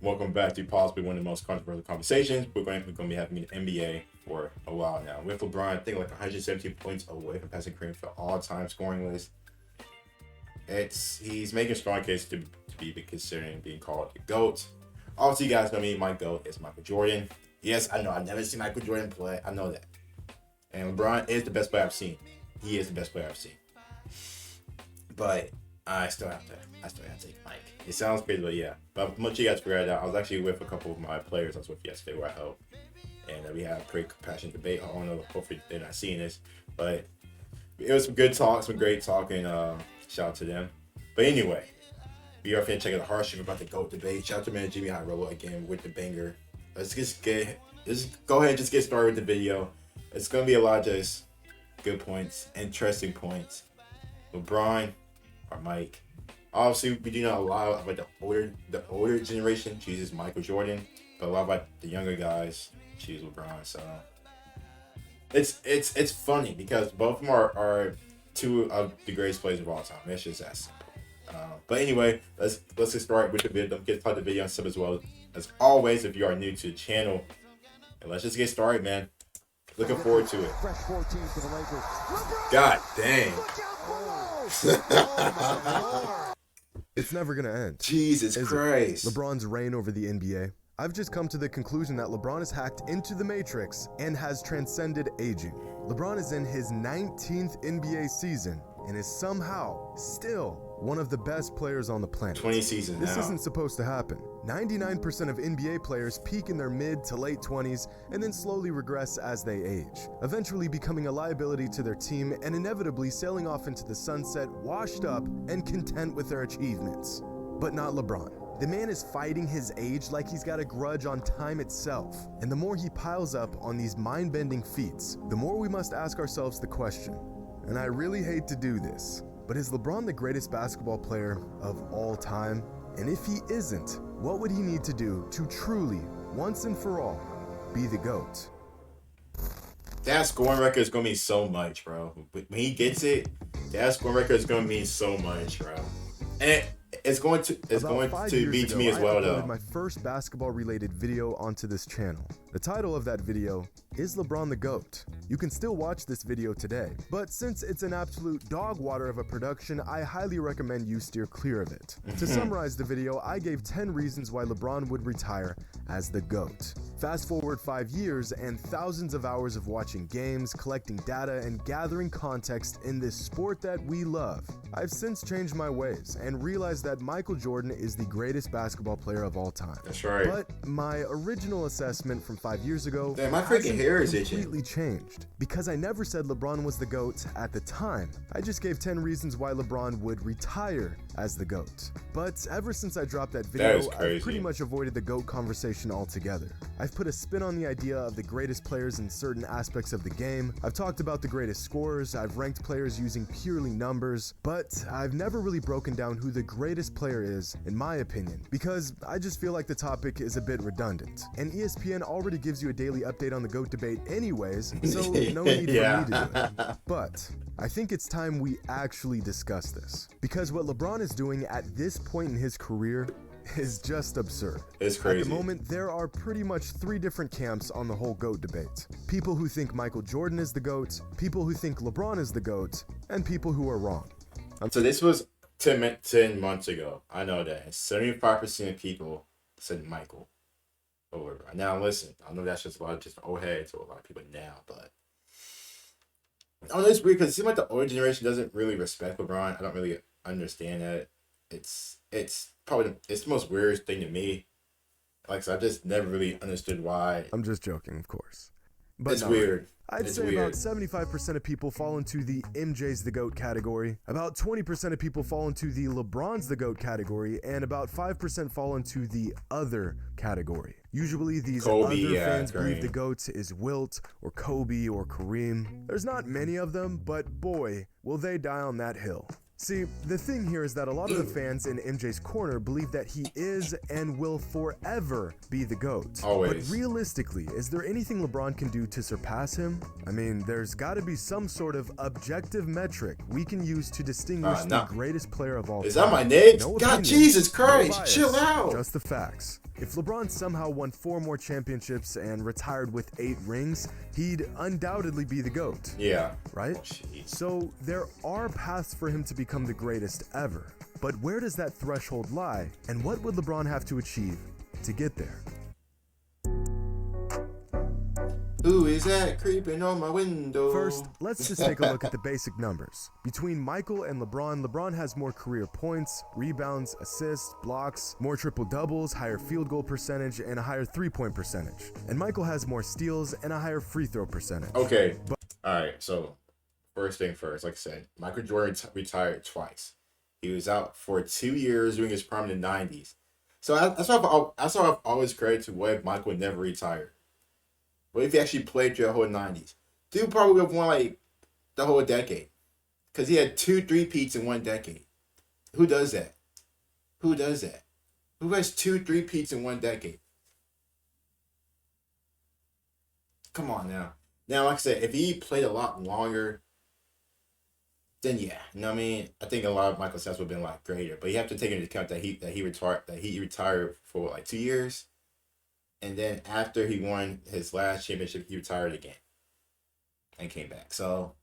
Welcome back to possibly one of the most controversial conversations. We're going to be having an NBA for a while now. With LeBron, I think like 117 points away from passing Kareem for all-time scoring list. He's making a strong case to be considering being called the GOAT. Obviously, you guys know me. My GOAT is Michael Jordan. Yes, I know. I've never seen Michael Jordan play. I know that. And LeBron is the best player I've seen. He is the best player I've seen. But I still have to take Mike. It sounds crazy, but yeah. But much you guys figured out, I was actually with a couple of my players I was with yesterday where I helped. And we had a pretty passionate debate. I don't know, hopefully they're not seeing this. But it was some good talk, some great talking. Shout out to them. But anyway, we are finna check out the harsh about the GOAT debate. Shout out to man Jimmy High Roll again with the banger. Let's go ahead and just get started with the video. It's gonna be a lot of just good points, interesting points. LeBron or Mike. Obviously, we do know a lot about the older generation chooses Michael Jordan, but a lot about the younger guys choose LeBron. So it's funny because both of them are two of the greatest players of all time. It's just that simple. But anyway, let's get started with the video. Don't forget to like the video and sub as well. As always, if you are new to the channel, and let's just get started, man. Looking forward to it. God dang. It's never gonna end. Jesus Christ. LeBron's reign over the NBA. I've just come to the conclusion that LeBron is hacked into the Matrix and has transcended aging. LeBron is in his 19th NBA season and is somehow still one of the best players on the planet. 20 seasons This now. isn't supposed to happen. 99% of NBA players peak in their mid to late 20s and then slowly regress as they age, eventually becoming a liability to their team and inevitably sailing off into the sunset washed up and content with their achievements. But not LeBron. The man is fighting his age like he's got a grudge on time itself. And the more he piles up on these mind-bending feats, the more we must ask ourselves the question, and I really hate to do this, but is LeBron the greatest basketball player of all time? And if he isn't, what would he need to do to truly, once and for all, be the GOAT? That scoring record is going to mean so much, bro. When he gets it, that scoring record is going to mean so much, bro. And it's going to be to me as well, though. I uploaded my first basketball-related video onto this channel. The title of that video is LeBron the GOAT. You can still watch this video today, but since it's an absolute dog water of a production, I highly recommend you steer clear of it. To summarize the video, I gave 10 reasons why LeBron would retire as the GOAT. Fast forward 5 years and thousands of hours of watching games, collecting data, and gathering context in this sport that we love. I've since changed my ways and realized that Michael Jordan is the greatest basketball player of all time. That's right. But my original assessment from 5 years ago Damn, my freaking hair is itching. completely changed. Because I never said LeBron was the GOAT at the time. I just gave 10 reasons why LeBron would retire as the GOAT. But ever since I dropped that video, I've pretty much avoided the GOAT conversation altogether. I've put a spin on the idea of the greatest players in certain aspects of the game. I've talked about the greatest scorers. I've ranked players using purely numbers. But I've never really broken down who the greatest player is, in my opinion, because I just feel like the topic is a bit redundant. And ESPN already gives you a daily update on the GOAT debate anyways, so no need for me to do it. But I think it's time we actually discuss this, because what LeBron is doing at this point in his career is just absurd. It's crazy. At the moment, there are pretty much 3 different camps on the whole GOAT debate. People who think Michael Jordan is the GOAT, people who think LeBron is the GOAT, and people who are wrong. So this was 10 months ago. I know that. 75% of people said Michael over LeBron. Now listen, I know that's just a lot of just old heads to a lot of people now, but I know it's weird because it seems like the older generation doesn't really respect LeBron. I don't really understand that. It's probably the most weirdest thing to me. Like, so I just never really understood why. I'm just joking, of course. But It's weird. I'd say about 75% of people fall into the MJ's the GOAT category, about 20% of people fall into the LeBron's the GOAT category, and about 5% fall into the other category. Usually these other fans believe the GOAT is Wilt or Kobe or Kareem. There's not many of them, but boy, will they die on that hill. See, the thing here is that a lot of the fans in MJ's corner believe that he is and will forever be the GOAT. Always. But realistically, is there anything LeBron can do to surpass him? I mean, there's got to be some sort of objective metric we can use to distinguish the greatest player of all time. Is that my Knicks? No God, opinion, Jesus Christ, no bias, chill out. Just the facts. If LeBron somehow won 4 more championships and retired with 8 rings, he'd undoubtedly be the GOAT. Yeah. Right? Jeez. So there are paths for him to become the greatest ever. But where does that threshold lie, and what would LeBron have to achieve to get there? Who is that creeping on my window? First, let's just take a look at the basic numbers. Between Michael and LeBron, LeBron has more career points, rebounds, assists, blocks, more triple-doubles, higher field goal percentage, and a higher three-point percentage. And Michael has more steals and a higher free throw percentage. Okay. All right, so first thing first, like I said, Michael Jordan retired twice. He was out for 2 years during his prime in the 90s. So that's why I've always credited to why Michael never retired. What if he actually played through the whole 90s? Dude probably would have won like the whole decade. Because he had 2 3-peats in 1 decade. Who does that? Who does that? Who has 2 3-peats in 1 decade? Come on now. Now, like I said, if he played a lot longer, then yeah. You know what I mean? I think a lot of Michael's stats would have been a lot greater. But you have to take into account that he retired for like 2 years. And then after he won his last championship, he retired again and came back. So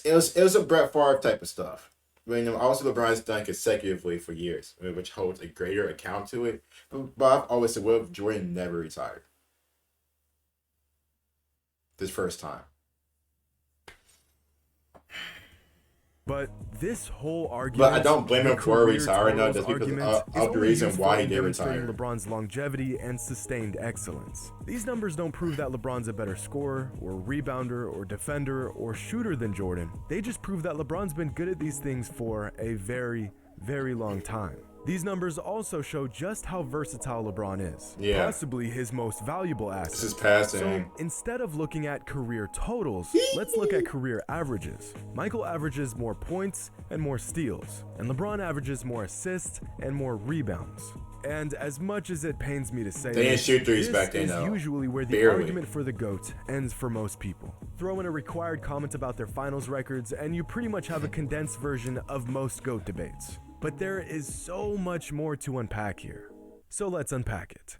it was a Brett Favre type of stuff. I mean, also LeBron's done consecutively for years, which holds a greater account to it. But I've always said, well, Jordan never retired this first time. But this whole argument, but I don't blame him for retiring though, just because of the reason why he did retire. LeBron's longevity and sustained excellence. These numbers don't prove that LeBron's a better scorer, or rebounder, or defender, or shooter than Jordan. They just prove that LeBron's been good at these things for a very, very long time. These numbers also show just how versatile LeBron is. Yeah. Possibly his most valuable asset. This is passing. So instead of looking at career totals, let's look at career averages. Michael averages more points and more steals, and LeBron averages more assists and more rebounds. And as much as it pains me to say, they didn't shoot threes back then, though. Usually where the argument for the GOAT ends for most people. Throw in a required comment about their finals records, and you pretty much have a condensed version of most GOAT debates. But there is so much more to unpack here. So let's unpack it.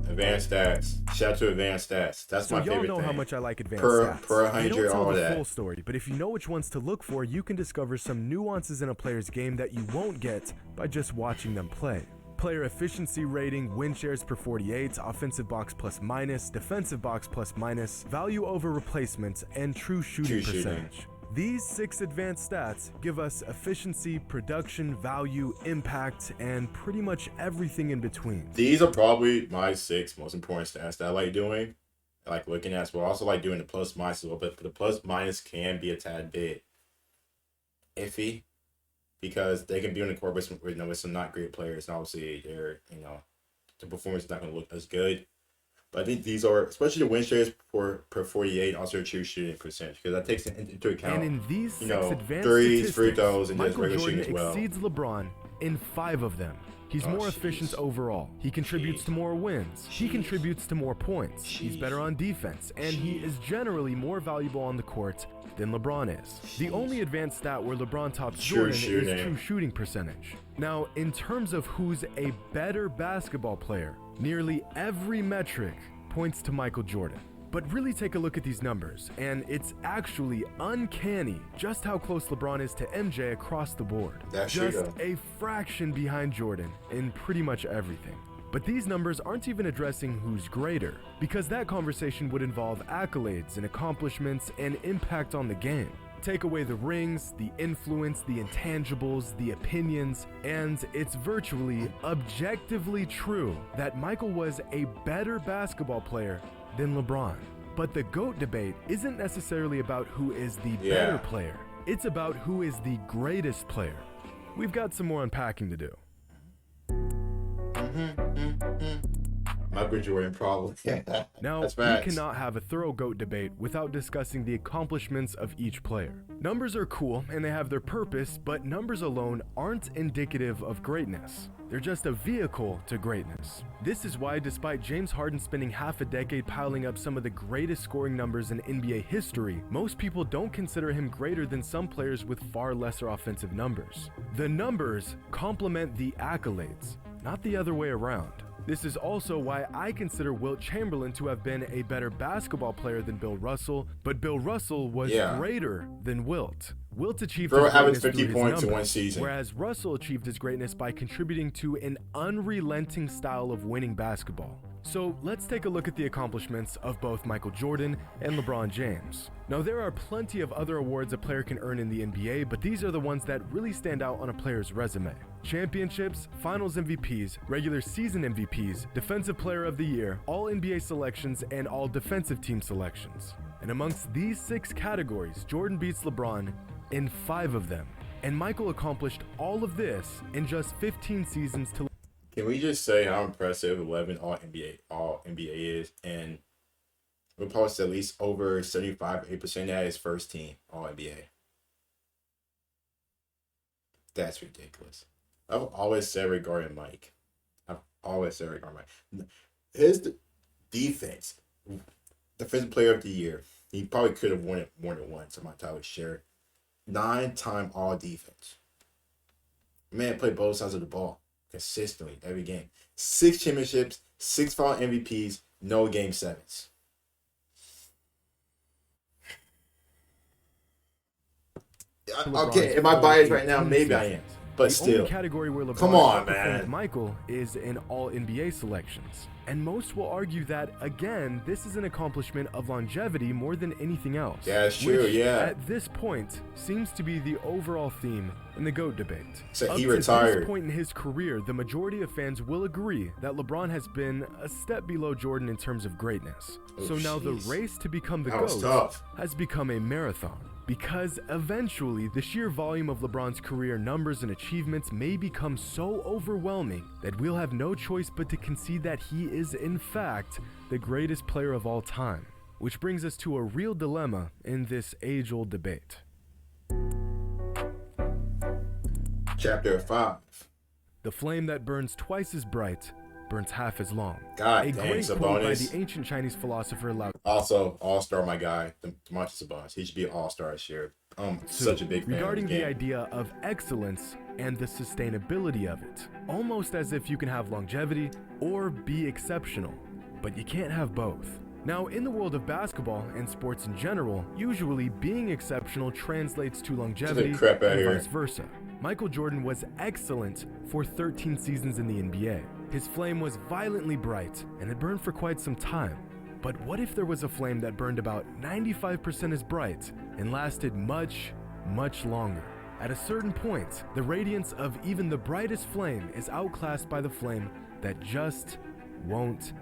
Advanced stats. Shout out to advanced stats. That's my favorite thing. Y'all know how much I like advanced stats. Per 100, they don't tell all the that. Full story, but if you know which ones to look for, you can discover some nuances in a player's game that you won't get by just watching them play. Player efficiency rating, win shares per 48, offensive box plus minus, defensive box plus minus, value over replacement, and true shooting percentage. These 6 advanced stats give us efficiency, production, value, impact, and pretty much everything in between. These are probably my 6 most important stats that I like doing. I like looking at as well. I also like doing the plus minus a little bit, but the plus minus can be a tad bit iffy because they can be on the court with some not great players. And obviously, the performance is not going to look as good. But I think these are, especially the win shares per 48, also true shooting percentage, because that takes into account, and in these 6 advanced threes, free throws, and just regular Jordan shooting as well. Exceeds LeBron in 5 of them. He's more efficient overall. He contributes to more wins. He contributes to more points. He's better on defense, and he is generally more valuable on the court than LeBron is. The only advanced stat where LeBron tops Jordan is true shooting percentage. Now, in terms of who's a better basketball player, nearly every metric points to Michael Jordan. But really take a look at these numbers, and it's actually uncanny just how close LeBron is to MJ across the board. Just a fraction behind Jordan in pretty much everything. But these numbers aren't even addressing who's greater, because that conversation would involve accolades and accomplishments and impact on the game. Take away the rings, the influence, the intangibles, the opinions, and it's virtually objectively true that Michael was a better basketball player than LeBron. But the GOAT debate isn't necessarily about who is the better player. It's about who is the greatest player. We've got some more unpacking to do. Michael Jordan problem. Now, That's we facts. cannot have a thorough GOAT debate without discussing the accomplishments of each player. Numbers are cool and they have their purpose, but numbers alone aren't indicative of greatness. They're just a vehicle to greatness. This is why, despite James Harden spending half a decade piling up some of the greatest scoring numbers in NBA history, most people don't consider him greater than some players with far lesser offensive numbers. The numbers complement the accolades, not the other way around. This is also why I consider Wilt Chamberlain to have been a better basketball player than Bill Russell, but Bill Russell was greater than Wilt. Wilt achieved his greatness 50 through points his in numbers, one season, whereas Russell achieved his greatness by contributing to an unrelenting style of winning basketball. So let's take a look at the accomplishments of both Michael Jordan and LeBron James. Now, there are plenty of other awards a player can earn in the NBA, but these are the ones that really stand out on a player's resume. Championships, Finals MVPs, regular season MVPs, Defensive Player of the Year, All NBA selections, and All Defensive Team selections. And amongst these 6 categories, Jordan beats LeBron in 5 of them. And Michael accomplished all of this in just 15 seasons to... Can we just say how impressive 11 All NBA is, and we'll post at least over 75-8% at his first team All NBA. That's ridiculous. I've always said regarding Mike. His defense, Defensive Player of the Year. He probably could have won it more than once. I'm not entirely sure. 9-time All Defense. Man played both sides of the ball consistently every game. 6 championships, 6 Final MVPs, no Game 7s. Okay, am I biased right now? Maybe I am. But the still, only category where LeBron come on, outperformed man. Michael is in all NBA selections. And most will argue that, again, this is an accomplishment of longevity more than anything else. Yeah, it's true, which, yeah. at this point, seems to be the overall theme in the GOAT debate. So Up he to retired. this point in his career, the majority of fans will agree that LeBron has been a step below Jordan in terms of greatness. Oh, so now the jeez. race to become the That was GOAT tough. has become a marathon. Because eventually, the sheer volume of LeBron's career numbers and achievements may become so overwhelming that we'll have no choice but to concede that he is, in fact, the greatest player of all time. Which brings us to a real dilemma in this age-old debate. Chapter 5. The flame that burns twice as bright burns half as long. God a dang, great quote by Sabonis. the ancient Chinese philosopher Lao. Also, All-Star, my guy, Demontis Sabonis. He should be an All-Star this year. Such a big fan regarding of the the game. idea of excellence and the sustainability of it, almost as if you can have longevity or be exceptional, but you can't have both. Now, in the world of basketball and sports in general, usually being exceptional translates to longevity crap outta and here. vice versa. Michael Jordan was excellent for 13 seasons in the NBA. His flame was violently bright and had burned for quite some time. But what if there was a flame that burned about 95% as bright and lasted much, much longer? At a certain point, the radiance of even the brightest flame is outclassed by the flame that just won't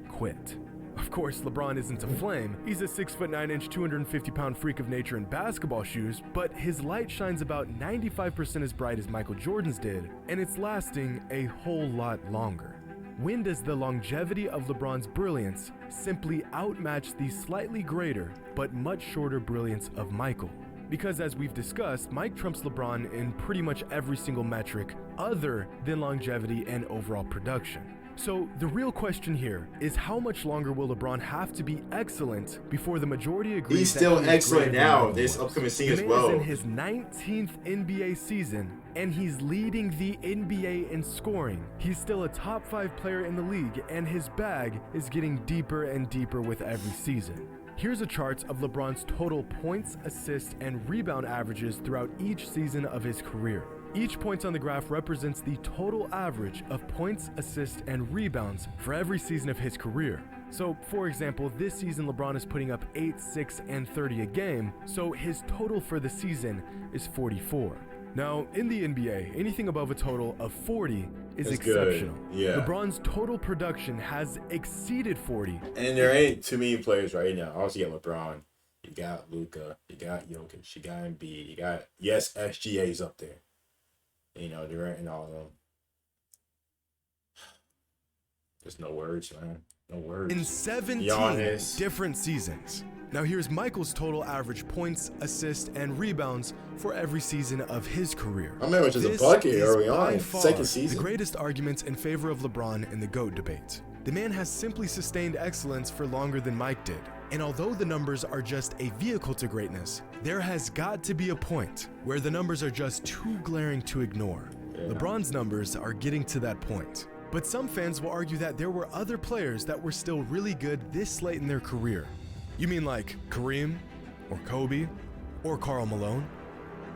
quit. Of course, LeBron isn't a flame. He's a 6'9", 250-pound freak of nature in basketball shoes, but his light shines about 95% as bright as Michael Jordan's did, and it's lasting a whole lot longer. When does the longevity of LeBron's brilliance simply outmatch the slightly greater but much shorter brilliance of Michael? Because as we've discussed, Mike trumps LeBron in pretty much every single metric other than longevity and overall production. So the real question here is, how much longer will LeBron have to be excellent before the majority agrees He's that still he is excellent greater than now, Michael this was? upcoming season The as man well. is in his 19th NBA season, and he's leading the NBA in scoring. He's still a top 5 player in the league, and his bag is getting deeper and deeper with every season. Here's a chart of LeBron's total points, assists, and rebound averages throughout each season of his career. Each point on the graph represents the total average of points, assists, and rebounds for every season of his career. So, for example, this season LeBron is putting up 8, 6, and 30 a game, so his total for the season is 44. Now, in the NBA, anything above a total of 40 is That's good. exceptional. Yeah. LeBron's total production has exceeded 40. And there ain't too many players right now. Obviously, you got LeBron, you got Luka, you got Jokic, you got Embiid, you got, yes, SGA's up there. You know, Durant and all of them. There's no words, man. No words. In 17 different seasons. Now here's Michael's total average points, assists, and rebounds for every season of his career. I remember just a bucket early on, second season. The greatest arguments in favor of LeBron in the GOAT debate. The man has simply sustained excellence for longer than Mike did. And although the numbers are just a vehicle to greatness, there has got to be a point where the numbers are just too glaring to ignore. LeBron's numbers are getting to that point. But some fans will argue that there were other players that were still really good this late in their career. You mean like Kareem, or Kobe, or Karl Malone?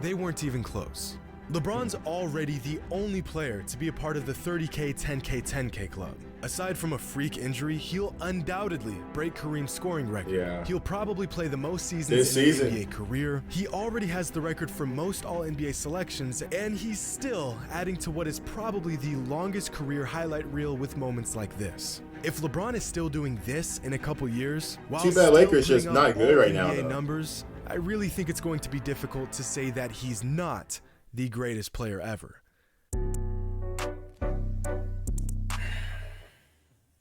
They weren't even close. LeBron's already the only player to be a part of the 30K, 10K, 10K club. Aside from a freak injury, he'll undoubtedly break Kareem's scoring record. Yeah. He'll probably play the most seasons in his NBA career. He already has the record for most All-NBA selections, and he's still adding to what is probably the longest career highlight reel with moments like this. If LeBron is still doing this in a couple years, while too bad Lakers just not good right now, though. Numbers, I really think it's going to be difficult to say that he's not the greatest player ever.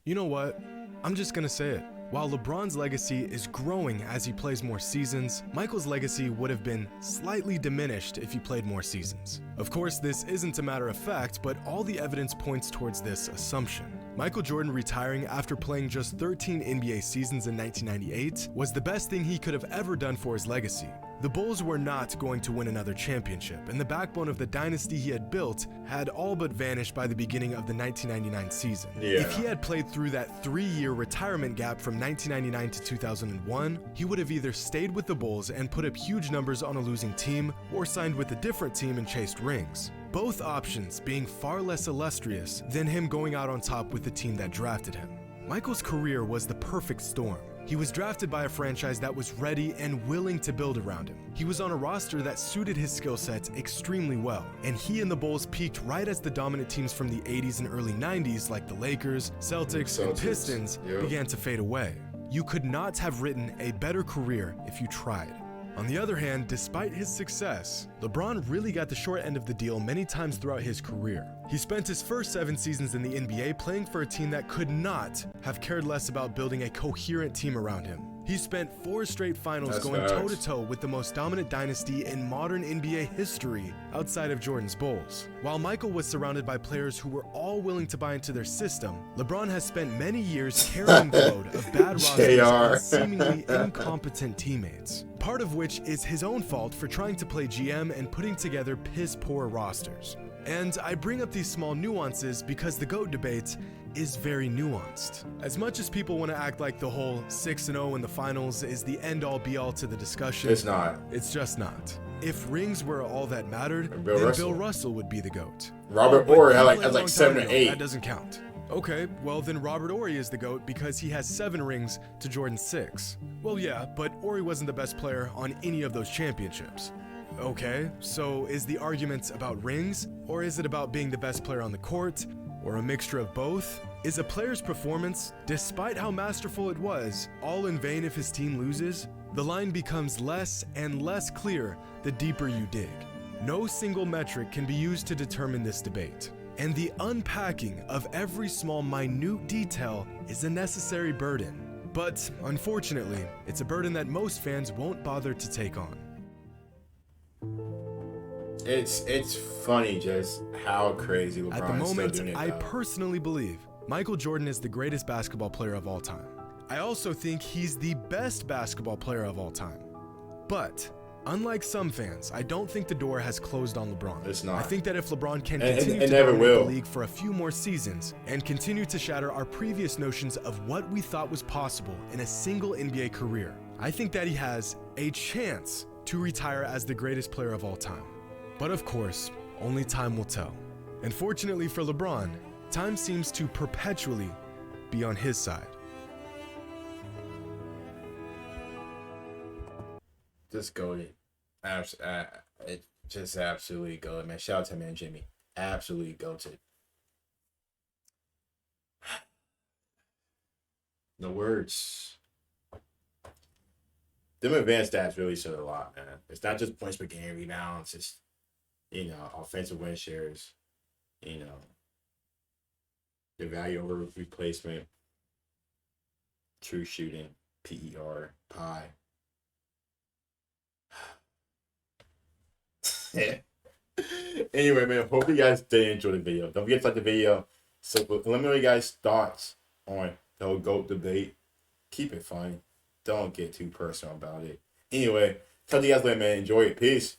You know what? I'm just gonna say it. While LeBron's legacy is growing as he plays more seasons, Michael's legacy would have been slightly diminished if he played more seasons. Of course, this isn't a matter of fact, but all the evidence points towards this assumption. Michael Jordan retiring after playing just 13 NBA seasons in 1998 was the best thing he could have ever done for his legacy. The Bulls were not going to win another championship, and the backbone of the dynasty he had built had all but vanished by the beginning of the 1999 season. Yeah. If he had played through that 3-year retirement gap from 1999 to 2001, he would have either stayed with the Bulls and put up huge numbers on a losing team, or signed with a different team and chased rings. Both options being far less illustrious than him going out on top with the team that drafted him. Michael's career was the perfect storm. He was drafted by a franchise that was ready and willing to build around him. He was on a roster that suited his skill sets extremely well, and he and the Bulls peaked right as the dominant teams from the 80s and early 90s like the Lakers, Celtics, and Pistons began to fade away. You could not have written a better career if you tried. On the other hand, despite his success, LeBron really got the short end of the deal many times throughout his career. He spent his first 7 seasons in the NBA playing for a team that could not have cared less about building a coherent team around him. He spent 4 straight finals going toe-to-toe with the most dominant dynasty in modern NBA history outside of Jordan's Bulls. While Michael was surrounded by players who were all willing to buy into their system, LeBron has spent many years carrying the load of bad rosters and seemingly incompetent teammates. Part of which is his own fault for trying to play GM and putting together piss-poor rosters. And I bring up these small nuances because the GOAT debate is very nuanced. As much as people want to act like the whole 6-0 in the finals is the end-all be-all to the discussion, it's not. It's just not. If rings were all that mattered, then Bill Russell would be the GOAT. Robert Horry had like 7 or 8. That doesn't count. Okay, well then Robert Horry is the GOAT because he has 7 rings to Jordan's 6. Well yeah, but Horry wasn't the best player on any of those championships. Okay, so is the argument about rings, or is it about being the best player on the court, or a mixture of both? Is a player's performance, despite how masterful it was, all in vain if his team loses? The line becomes less and less clear the deeper you dig. No single metric can be used to determine this debate. And the unpacking of every small minute detail is a necessary burden. But unfortunately, it's a burden that most fans won't bother to take on. It's funny just how crazy LeBron is. At the moment, still doing it, I personally believe Michael Jordan is the greatest basketball player of all time. I also think he's the best basketball player of all time. But unlike some fans, I don't think the door has closed on LeBron. It's not. I think that if LeBron can continue to dominate the league for a few more seasons and continue to shatter our previous notions of what we thought was possible in a single NBA career, I think that he has a chance to retire as the greatest player of all time. But of course, only time will tell. And fortunately for LeBron, time seems to perpetually be on his side. Just goated. It just absolutely goated, man. Shout out to man Jimmy. Absolutely goated. No words. Them advanced stats really said a lot, man. It's not just points per game, rebounds. It's, offensive win shares. The value over replacement. True shooting. PER. Pi. Anyway, man, hope you guys did enjoy the video. Don't forget to like the video. So let me know your guys' thoughts on the whole GOAT debate. Keep it fun. Don't get too personal about it. Anyway, talk to you guys later, man. Enjoy it. Peace.